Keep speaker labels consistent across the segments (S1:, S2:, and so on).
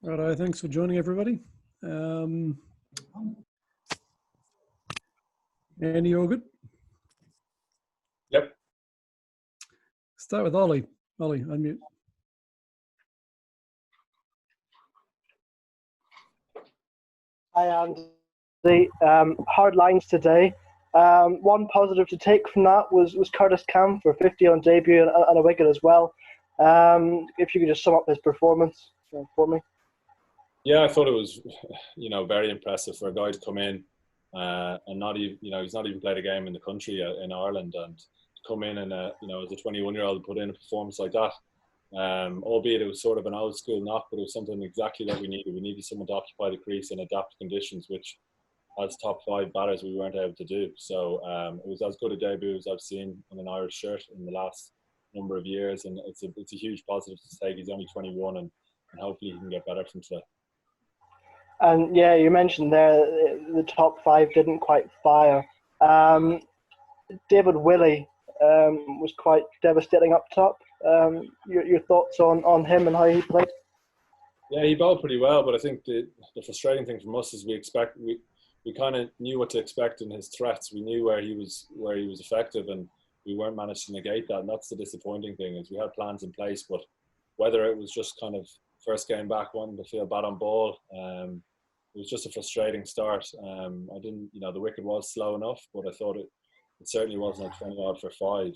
S1: Righto, thanks for joining everybody. Andy, you all good?
S2: Yep.
S1: Start with Ollie. Ollie, unmute.
S3: Hi, Andy. Hard lines today. One positive to take from that was Curtis Camp for 50 on debut and a wicket as well. If you could just sum up his performance for me.
S2: Yeah, I thought it was, very impressive for a guy to come in and not even, he's not even played a game in the country in Ireland, and to come in and, as a 21-year-old put in a performance like that. Albeit it was sort of an old school knock, but it was something exactly that we needed. We needed someone to occupy the crease and adapt to conditions, which as top 5 batters we weren't able to do. So it was as good a debut as I've seen in an Irish shirt in the last number of years, and it's a huge positive to take. He's only 21, and hopefully he can get better from today.
S3: And yeah, you mentioned there the top 5 didn't quite fire. David Wiley was quite devastating up top. Your thoughts on him and how he played?
S2: Yeah, he bowled pretty well, but I think the frustrating thing from us is we kind of knew what to expect in his threats. We knew where he was effective, and we weren't managed to negate that. And that's the disappointing thing, is we had plans in place, but whether it was just kind of first game back, wanting to feel bad on ball, it was just a frustrating start. I didn't, the wicket was slow enough, but I thought it certainly wasn't a 20 odd for 5.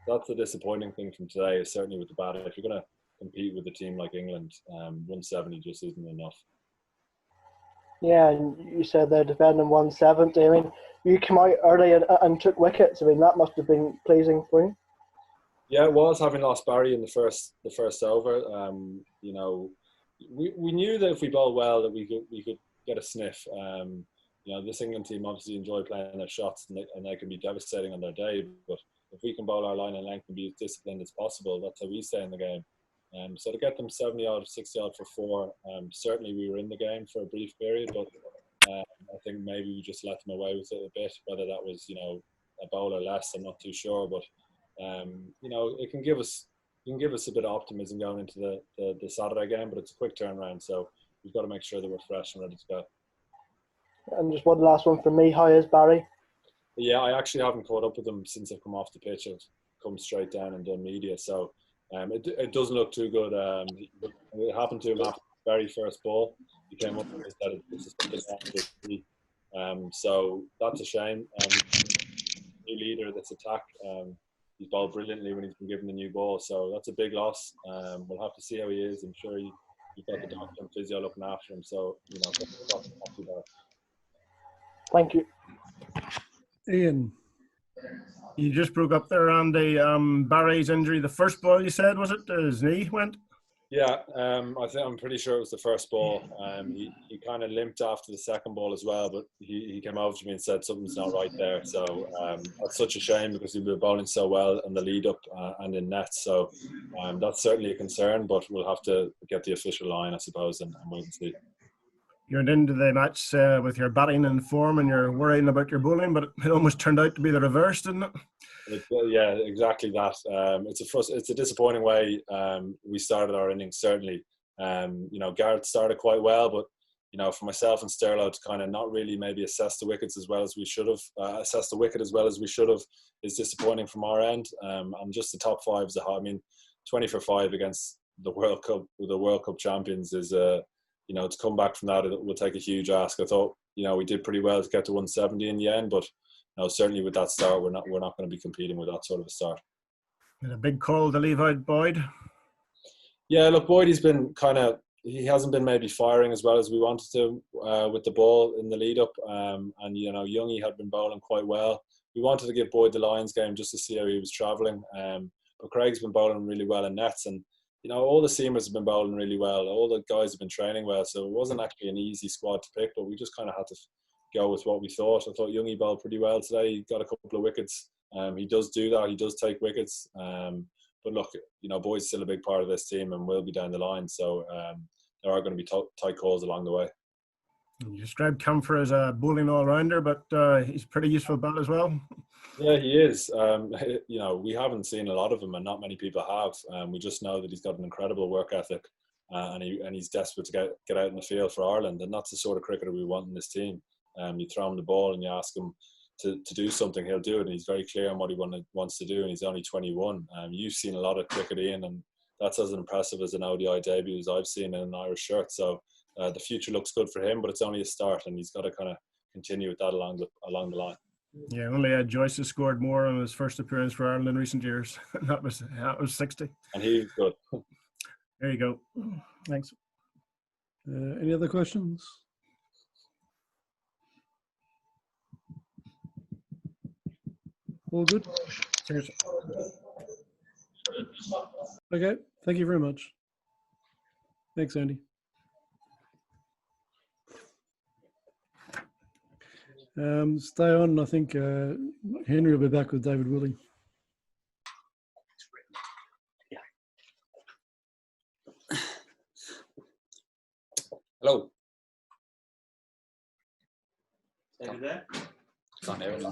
S2: That's the disappointing thing from today, is certainly with the bat. If you're going to compete with a team like England, 170 just isn't enough.
S3: Yeah, and you said they're defending 170. I mean, you came out early and took wickets. I mean, that must have been pleasing for you.
S2: Yeah, it was, having lost Barry in the first over. We knew that if we bowled well, that we could get a sniff. This England team obviously enjoy playing their shots, and they can be devastating on their day. But if we can bowl our line and length and be as disciplined as possible, that's how we stay in the game. So to get them 70 odd, 60 odd for 4, certainly we were in the game for a brief period, but I think maybe we just let them away with it a bit. Whether that was a bowl or less, I'm not too sure, but it can give us a bit of optimism going into the Saturday game. But it's a quick turnaround, so we've got to make sure that we're fresh and ready to go. And
S3: just one last one from me. How is Barry?
S2: Yeah, I actually haven't caught up with him since I've come off the pitch. I've come straight down and done media, so it doesn't look too good. It happened to him after the very first ball. He came up and said so that's a shame. New leader of this attack. He's bowled brilliantly when he's been given the new ball, so that's a big loss. We'll have to see how he is. I'm sure you've got the doctor and physio looking after him, so not too bad.
S3: Thank you.
S1: Ian.
S4: You just broke up there, Andy. Barry's injury, the first ball you said, was it? His knee went?
S2: Yeah, I'm pretty sure it was the first ball. He kind of limped after the second ball as well, but he came over to me and said something's not right there. So that's such a shame, because he was bowling so well in the lead up and in nets. So that's certainly a concern, but we'll have to get the official line, I suppose, and wait and see.
S4: You went into the match with your batting in form and you're worrying about your bowling, but it almost turned out to be the reverse, didn't it?
S2: Yeah, exactly that. It's a disappointing way we started our innings, certainly. Garrett started quite well, but for myself and Sterlo to kind of not really maybe assess the wickets as well as we should have, assess the wicket as well as we should have, is disappointing from our end. And just the top 5 is 20 for 5 against the World Cup champions is to come back from that, it will take a huge ask. I thought we did pretty well to get to 170 in the end, but certainly with that start, we're not going to be competing with that sort of a start.
S4: And a big call to leave out Boyd.
S2: Yeah, look, Boyd, he hasn't been maybe firing as well as we wanted to with the ball in the lead up, and Youngie had been bowling quite well. We wanted to give Boyd the Lions game just to see how he was travelling, but Craig's been bowling really well in nets, and all the seamers have been bowling really well. All the guys have been training well, so it wasn't actually an easy squad to pick, but we just kind of had to go with what we thought. I thought Youngie bowled pretty well today. He got a couple of wickets. He does do that. He does take wickets. But look, Boyd's still a big part of this team and will be down the line. So there are going to be tight calls along the way.
S4: You described Camphor as a bowling all-rounder, but he's a pretty useful bat as well.
S2: Yeah, he is. You know, we haven't seen a lot of him, and not many people have. We just know that he's got an incredible work ethic, and he's desperate to get out in the field for Ireland. And that's the sort of cricketer we want in this team. You throw him the ball and you ask him to do something, he'll do it. And he's very clear on what he wants to do, and he's only 21. You've seen a lot of cricket, Ian, and that's as impressive as an ODI debut as I've seen in an Irish shirt. So the future looks good for him, but it's only a start, and he's got to kind of continue with that along the line.
S4: Yeah, only Joyce has scored more on his first appearance for Ireland in recent years. that was 60.
S2: And he's good.
S4: There you go.
S1: Thanks. Any other questions? All good?
S4: Cheers.
S1: Okay, thank you very much. Thanks, Andy. Stay on. I think Henry will be back with David Wiley.
S5: Hello. David there? Can't hear us.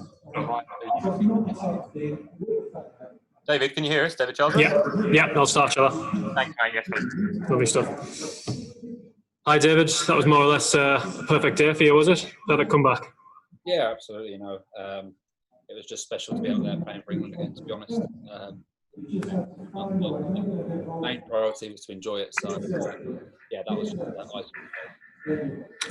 S5: David, can you hear us? David Charles?
S6: Yeah, I'll start, shall I?
S5: Thank you, mate. Yes, please.
S6: Lovely stuff. Hi, David. That was more or less a perfect day for you, was it? Had it come back?
S5: Yeah, absolutely. You know, it was just special to be out there playing for England again, to be honest. My main priority was to enjoy it. So, yeah, that was nice.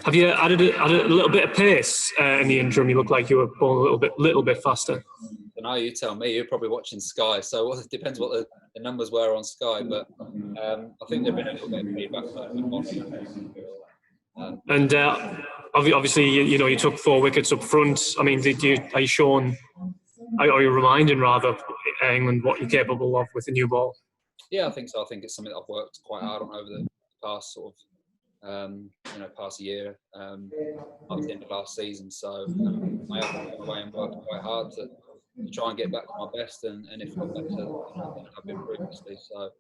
S6: Have you added a little bit of pace in the interim? You look like you were bowling a little bit faster.
S5: So now you tell me. You're probably watching Sky, so it depends what the numbers were on Sky. But I think there've been a little bit of feedback.
S6: And obviously, you took 4 wickets up front. I mean, are you reminding rather England what you're capable of with the new ball?
S5: Yeah, I think so. I think it's something that I've worked quite hard on over the past sort of. Past year, up to the end of last season. So I have gone away and worked quite hard to try and get back to my best, and if not better than I've been previously. So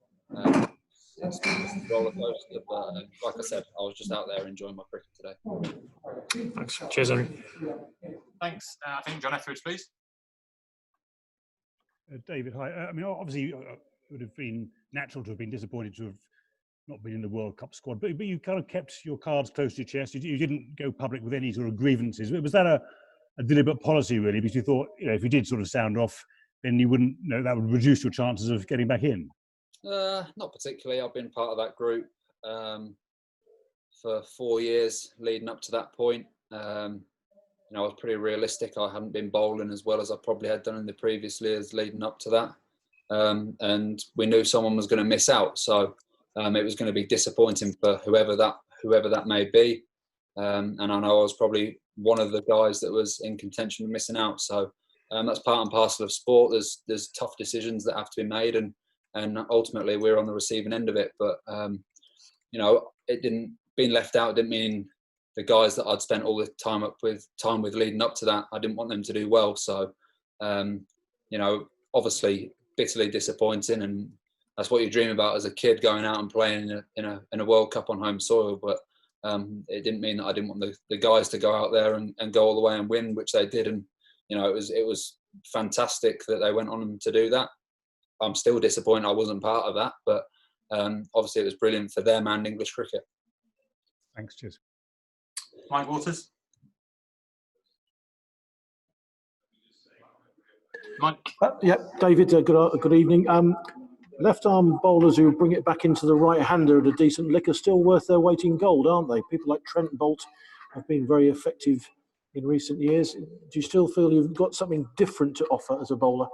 S5: it's a roller coaster, but like I said, I was just out there enjoying my cricket today.
S6: Thanks. Cheers, Henry.
S7: Thanks. I think John Etheridge, please.
S8: David, hi. I mean, obviously, it would have been natural to have been disappointed to have not been in the World Cup squad, but you kind of kept your cards close to your chest. You didn't go public with any sort of grievances. Was that a deliberate policy, really? Because you thought, if you did sort of sound off, then you wouldn't, that would reduce your chances of getting back in?
S5: Not particularly. I've been part of that group for 4 years leading up to that point. I was pretty realistic. I hadn't been bowling as well as I probably had done in the previous years leading up to that. And we knew someone was going to miss out. So it was going to be disappointing for whoever that may be. And I know I was probably one of the guys that was in contention of missing out. So that's part and parcel of sport. There's tough decisions that have to be made, and ultimately we're on the receiving end of it. But it didn't being left out didn't mean the guys that I'd spent all the time with leading up to that, I didn't want them to do well. So obviously bitterly disappointing, and that's what you dream about as a kid, going out and playing in a World Cup on home soil. But it didn't mean that I didn't want the guys to go out there and go all the way and win, which they did. And it was fantastic that they went on to do that. I'm still disappointed I wasn't part of that, but obviously it was brilliant for them and English cricket.
S8: Thanks, cheers.
S7: Mike Waters. Mike.
S9: David, good evening. Left-arm bowlers who bring it back into the right-hander at a decent lick are still worth their weight in gold, aren't they? People like Trent Bolt have been very effective in recent years. Do you still feel you've got something different to offer as a bowler?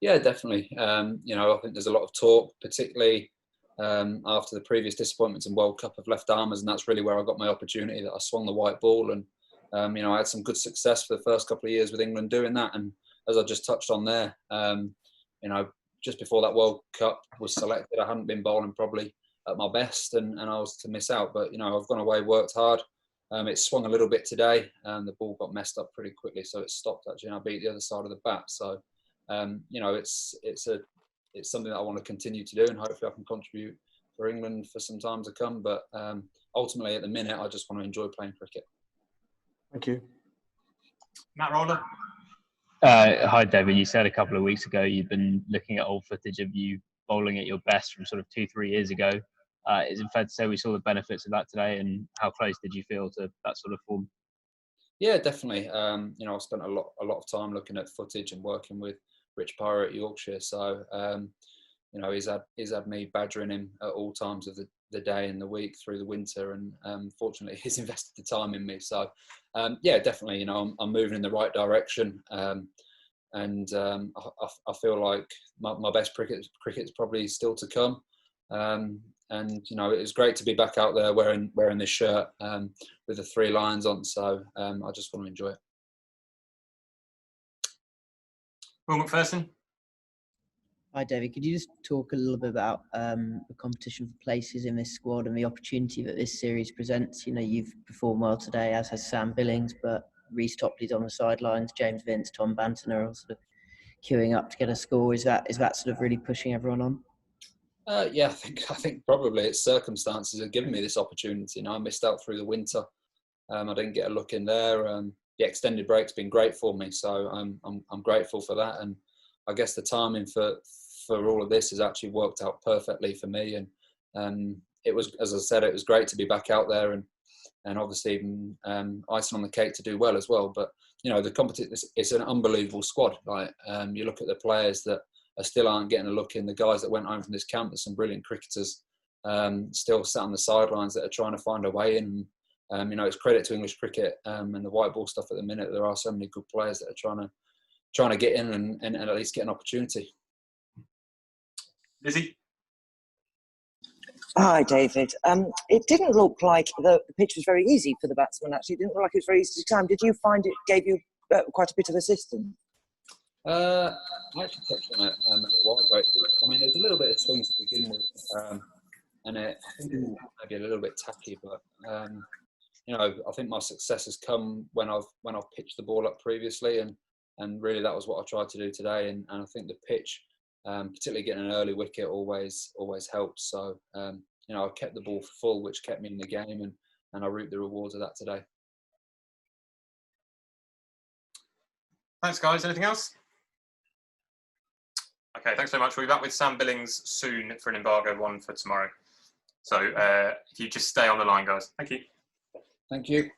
S5: Yeah, definitely. I think there's a lot of talk, particularly after the previous disappointments in World Cup of left-armers, and that's really where I got my opportunity, that I swung the white ball. And, I had some good success for the first couple of years with England doing that. And as I just touched on there, just before that World Cup was selected, I hadn't been bowling probably at my best, and I was to miss out. But, I've gone away, worked hard. It swung a little bit today, and the ball got messed up pretty quickly, so it stopped actually, and I beat the other side of the bat. So, it's something that I want to continue to do, and hopefully I can contribute England for some time to come. But ultimately, at the minute, I just want to enjoy playing cricket.
S9: Thank you.
S7: Matt Roller.
S10: Hi, David. You said a couple of weeks ago you've been looking at old footage of you bowling at your best from sort of 2-3 years ago. Is it fair to say we saw the benefits of that today, and how close did you feel to that sort of form?
S5: Yeah, definitely. You know, I've spent a lot of time looking at footage and working with Rich Pirro at Yorkshire. So, you know, he's had me badgering him at all times of the day and the week through the winter, and fortunately, he's invested the time in me. So, yeah, definitely. You know, I'm moving in the right direction, and I feel like my best cricket's probably still to come. And you know, it was great to be back out there wearing this shirt with the 3 lions on. So I just want to enjoy it.
S7: Will McPherson.
S11: Hi, David. Could you just talk a little bit about the competition for places in this squad and the opportunity that this series presents? You know, you've performed well today, as has Sam Billings, but Reece Topley's on the sidelines, James Vince, Tom Banton are all sort of queuing up to get a score. Is that sort of really pushing everyone on?
S5: Yeah, I think probably it's circumstances have given me this opportunity. You know, I missed out through the winter. I didn't get a look in there. The extended break's been great for me, so I'm grateful for that. And I guess the timing for all of this has actually worked out perfectly for me. And it was, as I said, it was great to be back out there, and obviously icing on the cake to do well as well. But you know, the competition, it's an unbelievable squad. Like you look at the players that still aren't getting a look in, the guys that went home from this camp. There's some brilliant cricketers still sat on the sidelines that are trying to find a way in. You know, it's credit to English cricket and the white ball stuff at the minute. There are so many good players that are trying to get in and at least get an opportunity.
S7: Lizzie.
S12: Hi, David. It didn't look like the pitch was very easy for the batsman, actually. It didn't look like it was very easy to time. Did you find it gave you quite a bit of assistance?
S5: I actually touched on it a while ago. I mean, there was a little bit of swing to begin with, and I think it was maybe a little bit tacky. But you know, I think my success has come when I've pitched the ball up previously, and really that was what I tried to do today. And I think the pitch, particularly getting an early wicket, always helps. So you know, I kept the ball full, which kept me in the game, and I reaped the rewards of that today.
S7: Thanks, guys. Anything else? Okay, thanks very much. We'll be back with Sam Billings soon for an embargo one for tomorrow. So if you just stay on the line, guys. Thank you.
S5: Thank you.